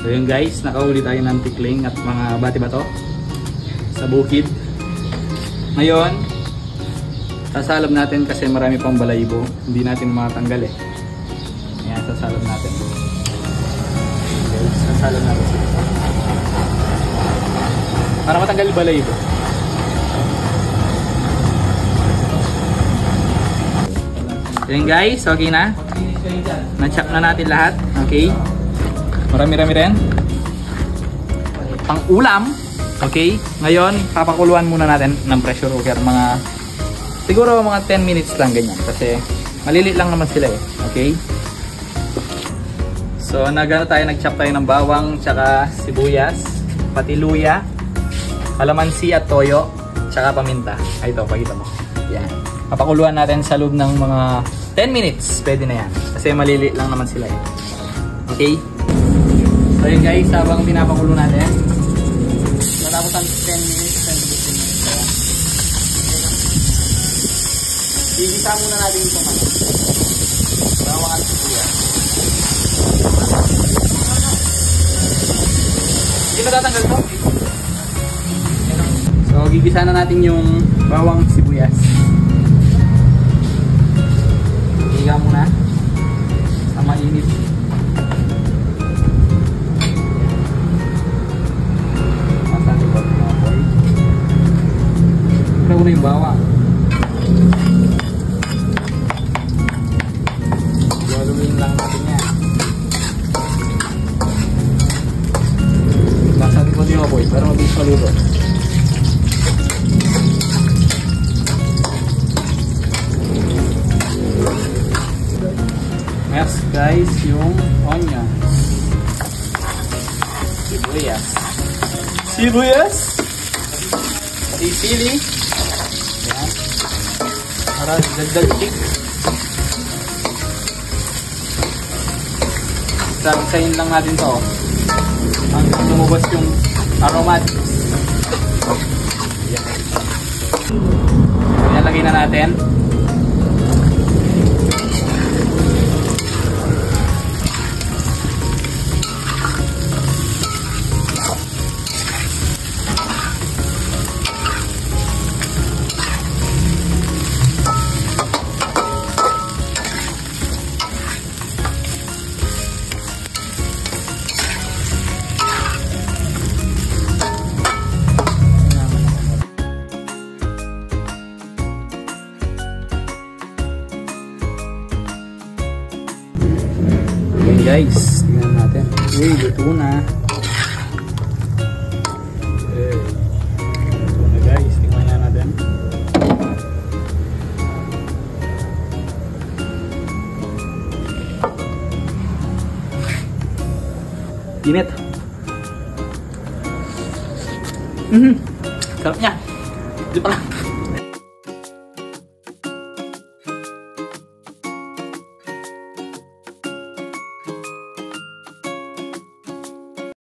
So yun guys, nakahuli tayo ng tikling at mga bati-bato sa bukid. Ngayon, sasalab natin kasi marami pang balayibo. Hindi natin matanggal eh. Ayan, sasalab natin. Okay, sasalab natin sila. Para matanggal yung balayibo. Ayan guys, okay na. Na-chop na natin lahat. Okay. Marami-rami rin. Pang ulam. Okay. Ngayon, papakuluan muna natin ng pressure cooker. Siguro mga 10 minutes lang ganyan. Kasi maliliit lang naman sila eh. Okay. So, nag-chop tayo ng bawang, tsaka sibuyas, pati luya, kalamansi at toyo, tsaka paminta. Ay, ito, pakita mo. Yan. Papakuluan natin sa loob ng mga 10 minutes. Pwede na yan. Kasi maliliit lang naman sila eh. Okay. So yun guys, habang pinapakulo natin, matapos ang 10 minutes, 10 to 15 minutes. Igisa muna natin itong bawang at sibuyas. Hindi ba tatanggal to? So gigisa na natin yung bawang sibuyas. Higa muna sa mainit. Ito na yung bawang. Galuin lang natin yan. Nasa likod yung apoy para mabilis maluto. Next guys, yung onions. Sibuyas. Sibuyas! Sili. Ayan. Para dagdag-tik. Sasayin lang natin to hanggang lumabas yung aromatics. Ayan. Ayan, lagay na natin. Guys, tingnan natin. Uy, luto na. Luto na guys, tingnan nga natin. Init. Sarap niya. Di pala.